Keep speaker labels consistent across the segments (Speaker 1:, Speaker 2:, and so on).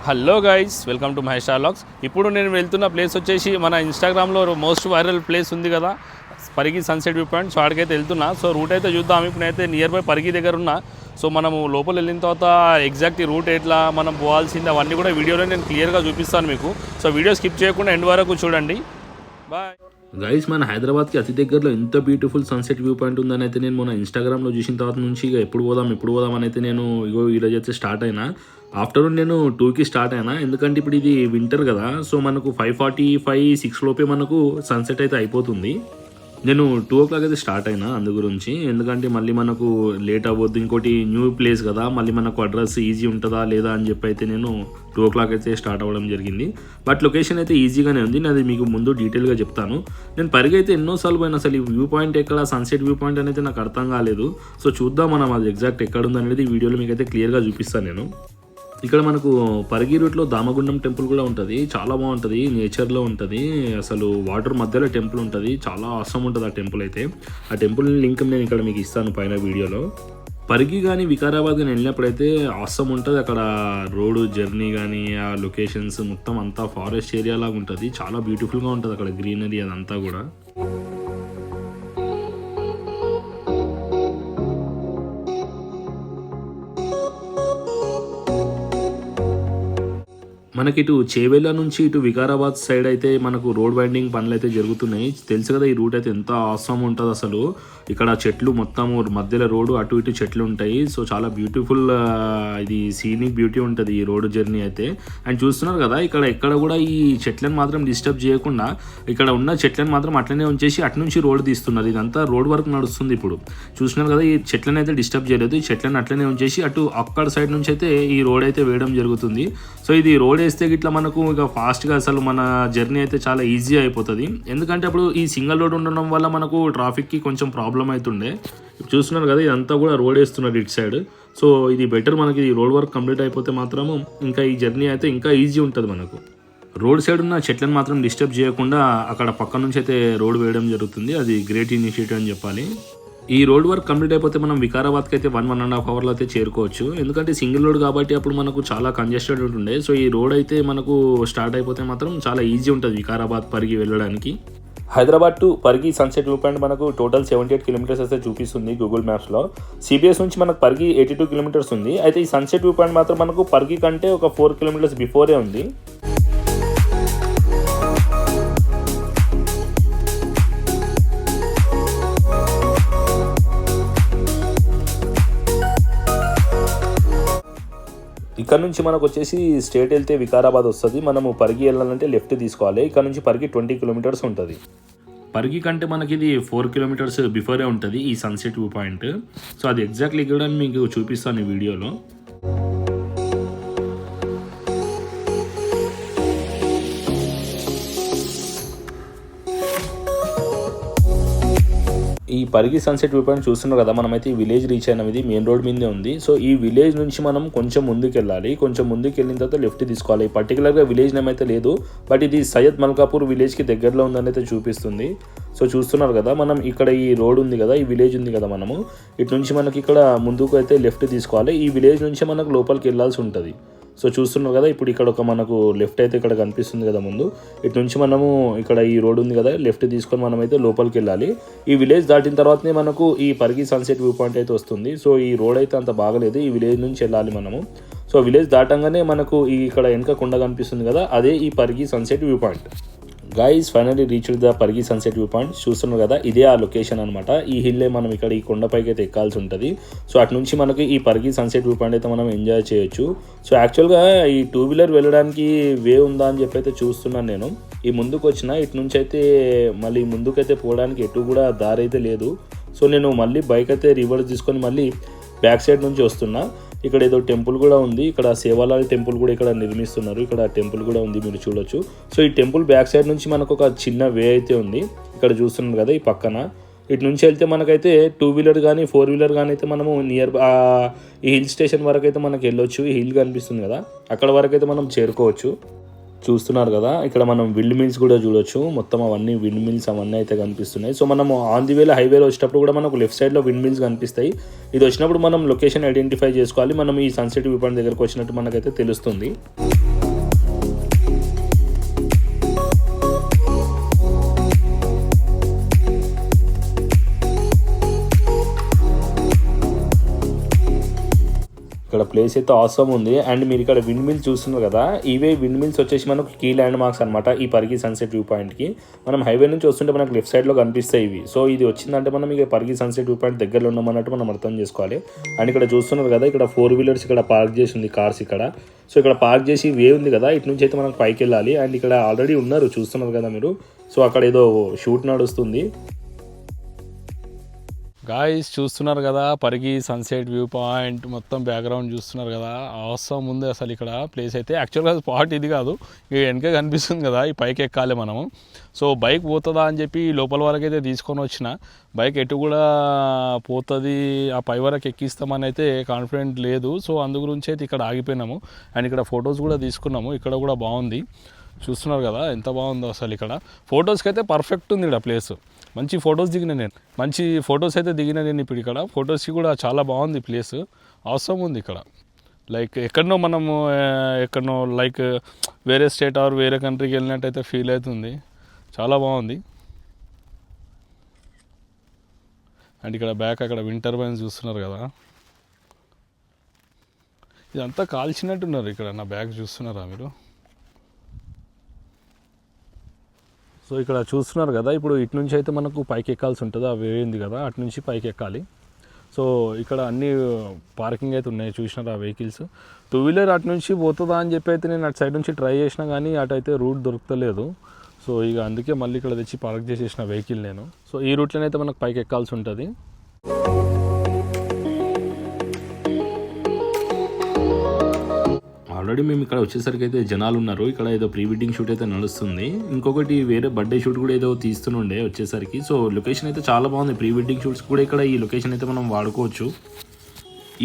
Speaker 1: Hello guys, welcome to Mahesh vlogs. ఇప్పుడు నేను వెళ్తున్న ప్లేస్ వచ్చేసి మన ఇన్స్టాగ్రామ్లో మోస్ట్ వైరల్ ప్లేస్ ఉంది కదా, Parigi sunset view point. So అక్కడికైతే వెళ్తున్నా. సో రూట్ అయితే చూద్దాం. ఇప్పుడైతే నియర్ బై పరిగి దగ్గర ఉన్నా. సో మనము లోపల వెళ్ళిన తర్వాత ఎగ్జాక్ట్ రూట్ ఎట్లా మనం పోవాల్సింది అవన్నీ కూడా వీడియోలో నేను క్లియర్గా చూపిస్తాను మీకు. సో వీడియో స్కిప్ చేయకుండా ఎండ్ వరకు చూడండి. బాయ్
Speaker 2: గైస్, మన హైదరాబాద్కి అతి దగ్గరలో ఎంత బ్యూటిఫుల్ సన్సెట్ వ్యూ పాయింట్ ఉందని అయితే నేను మన ఇన్స్టాగ్రామ్లో చూసిన తర్వాత నుంచి ఇక ఎప్పుడు పోదాం అని అయితే నేను ఈరోజు అయితే స్టార్ట్ అయినా. ఆఫ్టర్నూన్ నేను 2కి స్టార్ట్ అయినా, ఎందుకంటే ఇప్పుడు ఇది వింటర్ కదా. సో మనకు 5:45, 6 లోపే మనకు సన్సెట్ అయితే అయిపోతుంది. నేను 2 o'clock అయితే స్టార్ట్ అయినా అందు గురించి, ఎందుకంటే మళ్ళీ మనకు లేట్ అవ్వద్దు. ఇంకోటి న్యూ ప్లేస్ కదా, మళ్ళీ మనకు అడ్రస్ ఈజీ ఉంటుందా లేదా అని చెప్పి అయితే నేను 2 o'clock అయితే స్టార్ట్ అవ్వడం జరిగింది. బట్ లొకేషన్ అయితే ఈజీగానే ఉంది. నేను అది మీకు ముందు డీటెయిల్గా చెప్తాను. నేను పరిగి అయితే ఎన్నోసార్లు పోయినా, అసలు ఈ వ్యూ పాయింట్ ఎక్కడ, సన్సెట్ వ్యూ పాయింట్ అనేది నాకు అర్థం కాలేదు. సో చూద్దాం మనం అది ఎగ్జాక్ట్ ఎక్కడ ఉంది అనేది ఈ వీడియోలో మీకు అయితే క్లియర్గా చూపిస్తాను నేను. ఇక్కడ మనకు పరిగి రూట్లో దామగుండం టెంపుల్ కూడా ఉంటుంది. చాలా బాగుంటుంది, నేచర్లో ఉంటుంది. అసలు వాటర్ మధ్యలో టెంపుల్ ఉంటుంది. చాలా అవసరం ఉంటుంది ఆ టెంపుల్ అయితే. ఆ టెంపుల్ లింక్ నేను ఇక్కడ మీకు ఇస్తాను పైన వీడియోలో. పరిగి కానీ వికారాబాద్ కానీ వెళ్ళినప్పుడైతే అవసరం ఉంటుంది. అక్కడ రోడ్డు జర్నీ కానీ ఆ లొకేషన్స్ మొత్తం అంతా ఫారెస్ట్ ఏరియా లాగా ఉంటుంది. చాలా బ్యూటిఫుల్గా ఉంటుంది అక్కడ గ్రీనరీ అదంతా కూడా. మనకి ఇటు చేవెళ్ళ నుంచి ఇటు వికారాబాద్ సైడ్ అయితే మనకు రోడ్ వైండింగ్ పనులు అయితే జరుగుతున్నాయి. తెలుసు కదా ఈ రూట్ అయితే ఎంత అవసరం ఉంటుంది అసలు. ఇక్కడ చెట్లు మొత్తం మధ్యలో రోడ్డు అటు ఇటు చెట్లు ఉంటాయి. సో చాలా బ్యూటిఫుల్, ఇది సీనిక్ బ్యూటీ ఉంటుంది ఈ రోడ్డు జర్నీ అయితే. అండ్ చూస్తున్నారు కదా, ఎక్కడ కూడా ఈ చెట్లను మాత్రం డిస్టర్బ్ చేయకుండా ఇక్కడ ఉన్న చెట్లను మాత్రం అట్లనే ఉంచేసి అటు నుంచి రోడ్డు తీస్తున్నారు. ఇదంతా రోడ్ వర్క్ నడుస్తుంది ఇప్పుడు. చూస్తున్నారు కదా, ఈ చెట్లను అయితే డిస్టర్బ్ చేయలేదు. ఈ చెట్లను అట్లనే ఉంచేసి అటు అక్కడ సైడ్ నుంచి అయితే ఈ రోడ్ అయితే వేయడం జరుగుతుంది. సో ఇది రోడ్ వేస్తే ఇట్లా మనకు ఇక ఫాస్ట్గా అసలు మన జర్నీ అయితే చాలా ఈజీ అయిపోతుంది. ఎందుకంటే అప్పుడు ఈ సింగిల్ రోడ్ ఉండడం వల్ల మనకు ట్రాఫిక్కి కొంచెం ప్రాబ్లం అవుతుండే. చూస్తున్నారు కదా, ఇదంతా కూడా రోడ్ వేస్తున్నారు ఇటు సైడ్. సో ఇది బెటర్, మనకి ఈ రోడ్ వర్క్ కంప్లీట్ అయిపోతే మాత్రము ఇంకా ఈ జర్నీ అయితే ఇంకా ఈజీ ఉంటుంది మనకు. రోడ్ సైడ్ ఉన్న చెట్లను మాత్రం డిస్టర్బ్ చేయకుండా అక్కడ పక్క నుంచి అయితే రోడ్ వేయడం జరుగుతుంది. అది గ్రేట్ ఇనిషియేటివ్ అని చెప్పాలి. ఈ రోడ్ వర్క్ కంప్లీట్ అయిపోతే మనం వికారాబాద్కి అయితే 1.5 అవర్లో అయితే చేరుకోవచ్చు. ఎందుకంటే సింగిల్ రోడ్ కాబట్టి అప్పుడు మనకు చాలా కంజెస్టెడ్ ఉంటుండే. సో ఈ రోడ్ అయితే మనకు స్టార్ట్ అయిపోతే మాత్రం చాలా ఈజీ ఉంటుంది వికారాబాద్ పరిగి వెళ్ళడానికి. Hyderabad to Parigi sunset view point మనకు టోటల్ 78 కిలోమీటర్స్ అయితే చూపిస్తుంది గూగుల్ మ్యాప్స్లో. సిబిఎస్ నుంచి మనకు పరిగి 82 కిలోమీటర్స్ ఉంది. అయితే ఈ సన్సెట్ వ్యూ పాయింట్ మాత్రం మనకు పరిగి కంటే ఒక 4 కిలోమీటర్స్ బిఫోరే ఉంది. ఇక్కడ నుంచి మనకు వచ్చేసి స్ట్రేట్ వెళ్తే వికారాబాద్ వస్తుంది. మనము పరిగి వెళ్ళాలంటే లెఫ్ట్ తీసుకోవాలి. ఇక్కడ నుంచి పరిగి 20 కిలోమీటర్స్ ఉంటుంది. పరిగి కంటే మనకి ఇది 4 కిలోమీటర్స్ బిఫోరే ఉంటుంది ఈ సన్సెట్ వ్యూ పాయింట్. సో అది ఎగ్జాక్ట్లీ కూడా మీకు చూపిస్తాను ఈ వీడియోలో. ఈ పరిగి సన్సెట్ వ్యూ పాయింట్ చూస్తున్నారు కదా, మనమైతే ఈ విలేజ్ రీచ్ అయినాం. ఇది మెయిన్ రోడ్ మీదే ఉంది. సో ఈ విలేజ్ నుంచి మనం కొంచెం ముందుకు వెళ్ళాలి. కొంచెం ముందుకు వెళ్ళిన తర్వాత లెఫ్ట్ తీసుకోవాలి. పర్టికులర్గా విలేజ్ నేమ్ అయితే లేదు, బట్ ఇది సయ్యద్ మల్కాపూర్ విలేజ్కి దగ్గరలో ఉందని అయితే చూపిస్తుంది. సో చూస్తున్నారు కదా, మనం ఇక్కడ ఈ రోడ్ ఉంది కదా, ఈ విలేజ్ ఉంది కదా, మనము ఇటు నుంచి మనకి ఇక్కడ ముందుకు అయితే లెఫ్ట్ తీసుకోవాలి. ఈ విలేజ్ నుంచి మనకు లోపలికి వెళ్ళాల్సి ఉంటుంది. సో చూస్తున్నారు కదా, ఇప్పుడు ఇక్కడ ఒక మనకు లెఫ్ట్ అయితే ఇక్కడ కనిపిస్తుంది కదా ముందు. ఇటు నుంచి మనము ఇక్కడ ఈ రోడ్ ఉంది కదా, లెఫ్ట్ తీసుకొని మనమైతే లోపలికి వెళ్ళాలి. ఈ విలేజ్ దాటిన తర్వాతనే మనకు ఈ పరిగి సన్సెట్ వ్యూ పాయింట్ అయితే వస్తుంది. సో ఈ రోడ్ అయితే అంత బాగలేదు, ఈ విలేజ్ నుంచి వెళ్ళాలి మనము. సో విలేజ్ దాటంగానే మనకు ఈ ఇక్కడ వెనక కొండ కనిపిస్తుంది కదా, అదే ఈ Parigi sunset view point. Guys, finally reach the Parigi sunset view point. చూస్తున్నారు కదా, ఇదే ఆ లొకేషన్ అనమాట. ఈ హిల్లే మనం ఇక్కడ ఈ కొండపైకి అయితే ఎక్కాల్సి ఉంటుంది. సో అటు నుంచి మనకి ఈ పరిగి సన్సెట్ వ్యూ పాయింట్ అయితే మనం ఎంజాయ్ చేయొచ్చు. సో యాక్చువల్గా ఈ 2 వీలర్ వెళ్ళడానికి వే ఉందా అని చెప్పి అయితే చూస్తున్నాను నేను. ఈ ముందుకు వచ్చిన ఇటు నుంచి అయితే మళ్ళీ ముందుకైతే పోవడానికి ఎటు కూడా దారి అయితే లేదు. సో నేను మళ్ళీ బైక్ అయితే రివర్స్ తీసుకొని మళ్ళీ బ్యాక్ సైడ్ నుంచి వస్తున్నా. ఇక్కడ ఏదో టెంపుల్ కూడా ఉంది. ఇక్కడ సేవాలాల్ టెంపుల్ కూడా ఇక్కడ నిర్మిస్తున్నారు. ఇక్కడ టెంపుల్ కూడా ఉంది, మీరు చూడొచ్చు. సో ఈ టెంపుల్ బ్యాక్ సైడ్ నుంచి మనకు ఒక చిన్న వే అయితే ఉంది. ఇక్కడ చూస్తున్నారు కదా, ఈ పక్కన ఇటు నుంచి వెళ్తే మనకైతే 2 వీలర్ కానీ 4 వీలర్ కానీ అయితే మనము నియర్ ఈ హిల్ స్టేషన్ వరకు అయితే మనకు వెళ్ళొచ్చు. ఈ హిల్ కనిపిస్తుంది కదా, అక్కడ వరకు అయితే మనం చేరుకోవచ్చు. చూస్తున్నారు కదా, ఇక్కడ మనం విండ్ మిల్స్ కూడా చూడొచ్చు. మొత్తం అవన్నీ విండ్ మిల్స్ అవన్నీ అయితే కనిపిస్తున్నాయి. సో మనము ఆన్ ది వేలో హైవేలో వచ్చేటప్పుడు కూడా మనకు లెఫ్ట్ సైడ్లో విండ్ మిల్స్ కనిపిస్తాయి. ఇది వచ్చినప్పుడు మనం లొకేషన్ ఐడెంటిఫై చేసుకోవాలి. మనం ఈ సన్సెట్ వ్యూ పాయింట్ దగ్గరకు వచ్చినట్టు మనకైతే తెలుస్తుంది. ఇక్కడ ప్లేస్ అయితే ఆసమ్ ఉంది. అండ్ మీరు ఇక్కడ విండ్ మిల్స్ చూస్తున్నారు కదా, ఇవే విండ్ మిల్స్ వచ్చేసి మనకు కీ ల్యాండ్ మార్క్స్ అనమాట ఈ పరిగి సన్సెట్ వ్యూ పాయింట్కి. మనం హైవే నుంచి వస్తుంటే మనకు లెఫ్ట్ సైడ్లో కనిపిస్తాయి ఇవి. సో ఇది వచ్చిందంటే మనం ఇక పరిగి సన్సెట్ వ్యూ పాయింట్ దగ్గరలో ఉన్నామన్నట్టు మనం అర్థం చేసుకోవాలి. అండ్ ఇక్కడ చూస్తున్నారు కదా, ఇక్కడ 4 వీలర్స్ ఇక్కడ పార్క్ చేసి ఉంది, కార్స్ ఇక్కడ. సో ఇక్కడ పార్క్ చేసి వే ఉంది కదా, ఇటు నుంచి అయితే మనం పైకి వెళ్ళాలి. అండ్ ఇక్కడ ఆల్రెడీ ఉన్నారు చూస్తున్నారు కదా మీరు. సో అక్కడ ఏదో షూట్ నడుస్తుంది.
Speaker 1: గాయస్ చూస్తున్నారు కదా, పరిగి సన్సెట్ వ్యూ పాయింట్ మొత్తం బ్యాక్గ్రౌండ్ చూస్తున్నారు కదా, అవసరం ఉంది అసలు ఇక్కడ ప్లేస్ అయితే. యాక్చువల్గా స్పాట్ ఇది కాదు, ఇక వెనక కనిపిస్తుంది కదా, ఈ పైకి ఎక్కాలి మనము. సో బైక్ పోతుందా అని చెప్పి లోపల వరకు అయితే తీసుకొని వచ్చిన, బైక్ ఎటు కూడా పోతుంది ఆ పై వరకు ఎక్కిస్తామని అయితే కాన్ఫిడెంట్ లేదు. సో అందు గురించి అయితే ఇక్కడ ఆగిపోయినాము. అండ్ ఇక్కడ ఫొటోస్ కూడా తీసుకున్నాము, ఇక్కడ కూడా బాగుంది చూస్తున్నారు కదా ఎంత బాగుందో అసలు. ఇక్కడ ఫొటోస్కి అయితే పర్ఫెక్ట్ ఉంది ఇక్కడ ప్లేస్. మంచి ఫొటోస్ దిగిన నేను, మంచి ఫొటోస్ అయితే దిగిన నేను ఇప్పుడు ఇక్కడ. ఫొటోస్కి కూడా చాలా బాగుంది ప్లేస్, అవసరం ఉంది ఇక్కడ. లైక్ ఎక్కడనో మనము ఎక్కడనో లైక్ వేరే స్టేట్ ఆర్ వేరే కంట్రీకి వెళ్ళినట్టయితే ఫీల్ అవుతుంది, చాలా బాగుంది. అండ్ ఇక్కడ బ్యాక్ అక్కడ విండ్ టర్బైన్స్ చూస్తున్నారు కదా, ఇదంతా కాల్చినట్టున్నారు ఇక్కడ. నా బ్యాగ్ చూస్తున్నారా మీరు? సో ఇక్కడ చూస్తున్నారు కదా, ఇప్పుడు ఇటు నుంచి అయితే మనకు పైకి ఎక్కాల్సి ఉంటుంది, ఆ వే ఉంది కదా అటు నుంచి పైకి ఎక్కాలి. సో ఇక్కడ అన్ని పార్కింగ్ అయితే ఉన్నాయి చూసినారు ఆ వెహికల్స్. 2 వీలర్ అటు నుంచి పోతుందా అని చెప్పి అయితే నేను అటు సైడ్ నుంచి ట్రై చేసినా కానీ అటు అయితే రూట్ దొరకలేదు. సో ఇక అందుకే మళ్ళీ ఇక్కడ తెచ్చి పార్క్ చేసేసిన వెహికల్ నేను. సో ఈ రూట్లోనైతే మనకు పైకి ఎక్కాల్సి ఉంటుంది.
Speaker 2: ఆల్రెడీ మేము ఇక్కడ వచ్చేసరికి అయితే జనాలు ఉన్నారు. ఇక్కడ ఏదో ప్రీ వెడ్డింగ్ షూట్ అయితే నడుస్తుంది. ఇంకొకటి వేరే బర్త్డే షూట్ కూడా ఏదో తీస్తుండే వచ్చేసరికి. సో లొకేషన్ అయితే చాలా బాగుంది. ప్రీ వెడ్డింగ్ షూట్స్ కూడా ఇక్కడ ఈ లొకేషన్ అయితే మనం వాడుకోవచ్చు.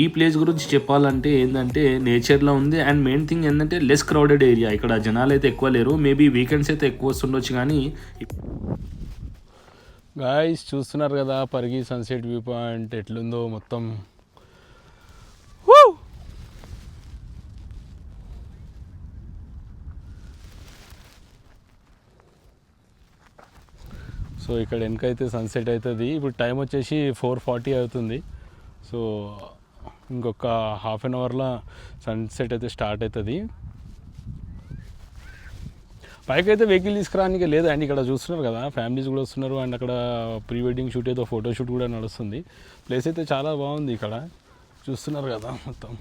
Speaker 2: ఈ ప్లేస్ గురించి చెప్పాలంటే ఏంటంటే నేచర్లో ఉంది. అండ్ మెయిన్ థింగ్ ఏంటంటే లెస్ క్రౌడెడ్ ఏరియా. ఇక్కడ జనాలు అయితే ఎక్కువ లేరు. మేబీ వీకెండ్స్ అయితే ఎక్కువ వస్తుండొచ్చు. కానీ
Speaker 1: గాయస్ చూస్తున్నారు కదా పరిగి సన్సెట్ వ్యూ పాయింట్ ఎట్లుందో మొత్తం. సో ఇక్కడ వెనకైతే సన్సెట్ అవుతుంది. ఇప్పుడు టైం వచ్చేసి 4:40 అవుతుంది. సో ఇంకొక హాఫ్ అన్ అవర్లో సన్సెట్ అయితే స్టార్ట్ అవుతుంది. పైకి అయితే వెహికల్ తీసుకురానికి లేదు. అండ్ ఇక్కడ చూస్తున్నారు కదా ఫ్యామిలీస్ కూడా వస్తున్నారు. అండ్ అక్కడ ప్రీ వెడ్డింగ్ షూట్ ఏదో ఫోటో షూట్ కూడా నడుస్తుంది. ప్లేస్ అయితే చాలా బాగుంది ఇక్కడ చూస్తున్నారు కదా మొత్తం.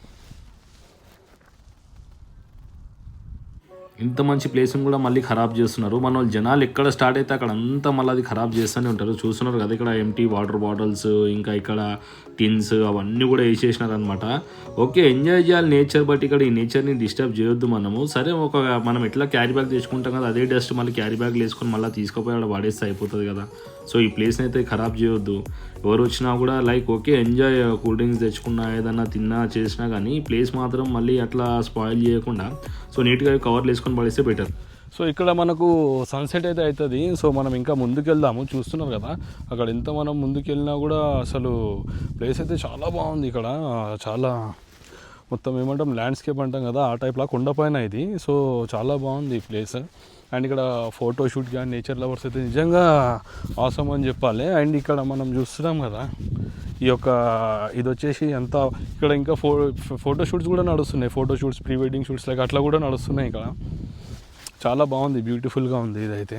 Speaker 2: ఇంత మంచి ప్లేస్ని కూడా మళ్ళీ ఖరాబ్ చేస్తున్నారు. మన వాళ్ళు జనాలు ఎక్కడ స్టార్ట్ అయితే అక్కడ అంతా మళ్ళీ అది ఖరాబ్ చేస్తూనే ఉంటారు. చూస్తున్నారు కదా ఇక్కడ ఎంటీ వాటర్ బాటిల్స్, ఇంకా ఇక్కడ టిన్స్ అవన్నీ కూడా వేసేసినారు అనమాట. ఓకే, ఎంజాయ్ చేయాలి నేచర్, బట్ ఇక్కడ ఈ నేచర్ని డిస్టర్బ్ చేయొద్దు మనము. సరే మనం ఎట్లా క్యారీ బ్యాగ్ తెచ్చుకుంటాం కదా, అదే డస్ట్ మళ్ళీ క్యారీ బ్యాగ్లు వేసుకొని మళ్ళీ తీసుకుపోయి అక్కడ వాడేస్తే అయిపోతుంది కదా. సో ఈ ప్లేస్ని అయితే ఖరాబ్ చేయొద్దు. ఎవరు వచ్చినా కూడా like okay enjoy, cool drinks తెచ్చుకున్నా ఏదన్నా తిన్నా చేసినా కానీ ఈ ప్లేస్ మాత్రం మళ్ళీ అట్లా స్పాయిల్ చేయకుండా సో నీట్గా కవర్లు వేసుకొని పడేస్తే బెటర్.
Speaker 1: సో ఇక్కడ మనకు సన్సెట్ అయితే అవుతుంది. సో మనం ఇంకా ముందుకు వెళ్దాము. చూస్తున్నారు కదా అక్కడ ఎంత మనం ముందుకు వెళ్ళినా కూడా అసలు ప్లేస్ అయితే చాలా బాగుంది. ఇక్కడ చాలా మొత్తం ఏమంటాం ల్యాండ్స్కేప్ అంటాం కదా, ఆ టైప్లా కొండపైన ఇది. సో చాలా బాగుంది ఈ ప్లేస్. అండ్ ఇక్కడ ఫోటో షూట్ కానీ నేచర్ లవర్స్ అయితే నిజంగా ఆసమ్ అని చెప్పాలి. అండ్ ఇక్కడ మనం చూస్తున్నాం కదా ఈ యొక్క ఇది వచ్చేసి అంతా ఇక్కడ ఇంకా ఫోటో షూట్స్ కూడా నడుస్తున్నాయి. Photo shoots, pre wedding shoots like అట్లా కూడా నడుస్తున్నాయి ఇక్కడ. చాలా బాగుంది, బ్యూటిఫుల్గా ఉంది ఇదైతే.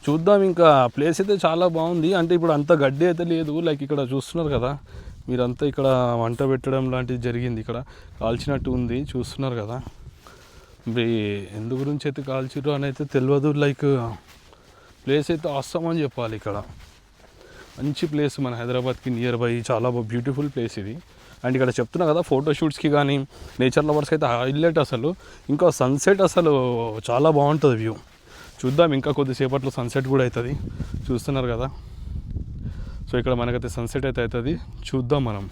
Speaker 1: చూద్దాం ఇంకా ప్లేస్ అయితే చాలా బాగుంది. అంటే ఇప్పుడు అంత గడ్డి అయితే లేదు. లైక్ ఇక్కడ చూస్తున్నారు కదా మీరంతా, ఇక్కడ వంట పెట్టడం లాంటిది జరిగింది. ఇక్కడ కాల్చినట్టు ఉంది చూస్తున్నారు కదా. ఎందు గురించి అయితే కాల్చిర్రు అని అయితే తెలియదు. లైక్ ప్లేస్ అయితే ఆసమ్ అని చెప్పాలి. ఇక్కడ మంచి ప్లేస్, మన హైదరాబాద్కి నియర్ బై చాలా బ్యూటిఫుల్ ప్లేస్ ఇది. అండ్ ఇక్కడ చెప్తున్నా కదా ఫోటో షూట్స్కి కానీ నేచర్ లవర్స్కి అయితే హైలైట్ అసలు. ఇంకా సన్సెట్ అసలు చాలా బాగుంటుంది వ్యూ. చూద్దాం ఇంకా కొద్దిసేపట్లో సన్సెట్ కూడా అవుతుంది. చూస్తున్నారు కదా. సో ఇక్కడ మనకైతే సన్సెట్ అయితే అవుతుంది, చూద్దాం మనం.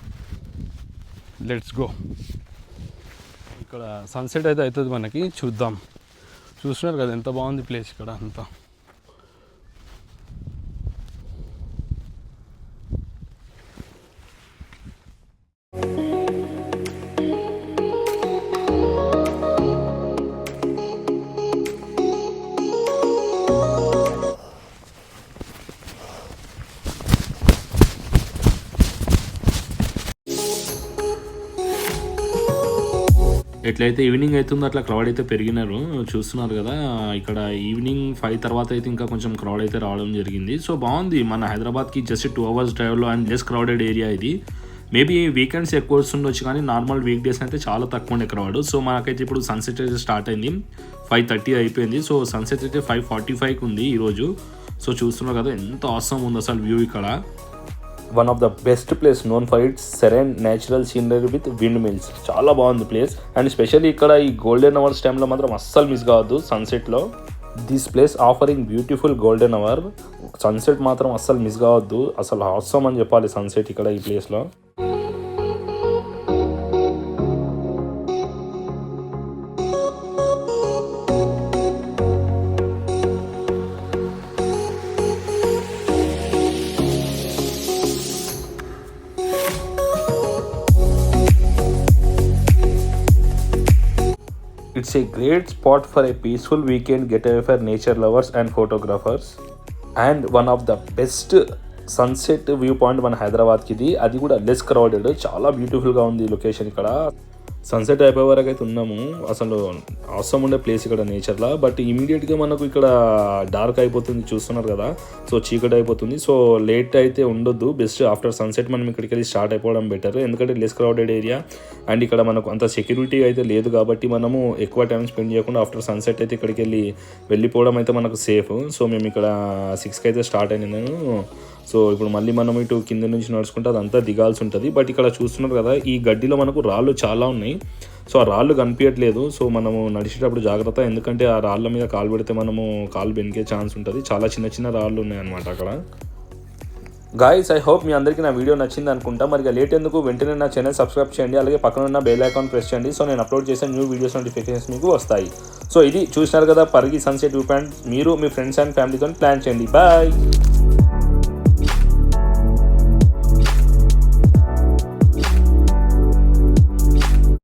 Speaker 1: Let's go. ఇక్కడ సన్సెట్ అయితే అవుతుంది మనకి, చూద్దాం. చూస్తున్నారు కదా ఎంత బాగుంది ప్లేస్ ఇక్కడ అంతా.
Speaker 2: ఎట్లయితే ఈవినింగ్ అవుతుందో అట్లా క్రౌడ్ అయితే పెరిగినారు, చూస్తున్నారు కదా. ఇక్కడ ఈవినింగ్ 5 తర్వాత అయితే ఇంకా కొంచెం క్రౌడ్ అయితే రావడం జరిగింది. సో బాగుంది, మన హైదరాబాద్కి జస్ట్ 2 hours డ్రైవ్లో అండ్ లెస్ క్రౌడెడ్ ఏరియా ఇది. మేబీ వీకెండ్స్ ఎక్కువ వస్తుండొచ్చు కానీ నార్మల్ వీక్ డేస్ అయితే చాలా తక్కువ ఉండే క్రౌడ్. సో మనకైతే ఇప్పుడు సన్సెట్ అయితే స్టార్ట్ అయింది, 5:30 అయిపోయింది. సో సన్సెట్ అయితే 5:45కి ఉంది ఈరోజు. సో చూస్తున్నారు కదా ఎంత అవసరం ఉంది అసలు వ్యూ ఇక్కడ. One of the best place known for its serene natural scenery with wind mills. చాలా బాగుంది ప్లేస్. అండ్ స్పెషల్లీ ఇక్కడ ఈ గోల్డెన్ అవర్స్ టైంలో మాత్రం అస్సలు మిస్ కావద్దు సన్సెట్లో. This place offering beautiful golden hour. Sunset మాత్రం అస్సలు మిస్ కావద్దు, అసలు అవసరం అని చెప్పాలి సన్సెట్ ఇక్కడ ఈ ప్లేస్లో. It's a great spot for a peaceful weekend getaway for nature lovers and photographers. And one of the best sunset view point మన హైదరాబాద్కి ఇది, అది కూడా లెస్ క్రౌడెడ్. చాలా బ్యూటిఫుల్గా ఉంది లొకేషన్ ఇక్కడ. సన్సెట్ అయిపోయే వరకు అయితే ఉన్నాము, అసలు అవసరం ఉండే ప్లేస్ ఇక్కడ నేచర్లో. బట్ ఇమీడియట్గా మనకు ఇక్కడ డార్క్ అయిపోతుంది, చూస్తున్నారు కదా. సో చీకటి అయిపోతుంది. సో లేట్ అయితే ఉండొద్దు, బెస్ట్ ఆఫ్టర్ సన్సెట్ మనం ఇక్కడికి వెళ్ళి స్టార్ట్ అయిపోవడం బెటర్. ఎందుకంటే లెస్ క్రౌడెడ్ ఏరియా అండ్ ఇక్కడ మనకు అంత సెక్యూరిటీ అయితే లేదు కాబట్టి మనము ఎక్కువ టైం స్పెండ్ చేయకుండా ఆఫ్టర్ సన్సెట్ అయితే ఇక్కడికి వెళ్ళిపోవడం అయితే మనకు సేఫ్. సో మేము ఇక్కడ 6కి అయితే స్టార్ట్ అయినాను. సో ఇప్పుడు మళ్ళీ మనం ఇటు కింద నుంచి నడుచుకుంటే అదంతా దిగాల్సి ఉంటుంది. బట్ ఇక్కడ చూస్తున్నారు కదా ఈ గడ్డిలో మనకు రాళ్ళు చాలా ఉన్నాయి. సో ఆ రాళ్ళు కనిపించట్లేదు. సో మనము నడిచేటప్పుడు జాగ్రత్త, ఎందుకంటే ఆ రాళ్ళ మీద కాలు పెడితే మనము కాలు బెనికే ఛాన్స్ ఉంటుంది. చాలా చిన్న చిన్న రాళ్ళు ఉన్నాయన్నమాట అక్కడ. గాయ్స్, ఐ హోప్ మీ అందరికీ నా వీడియో నచ్చింది అనుకుంటా. మరి లేట్ ఎందుకు, వెంటనే నా ఛానల్ సబ్స్క్రైబ్ చేయండి, అలాగే పక్కన ఉన్న బెల్ ఐకాన్ ప్రెస్ చేయండి. సో నేను అప్లోడ్ చేసే న్యూ వీడియోస్ నోటిఫికేషన్స్ మీకు వస్తాయి. సో ఇది చూసినారు కదా పరిగి సన్సెట్ వ్యూ పాయింట్. మీరు మీ ఫ్రెండ్స్ అండ్ ఫ్యామిలీతో ప్లాన్ చేయండి. బాయ్.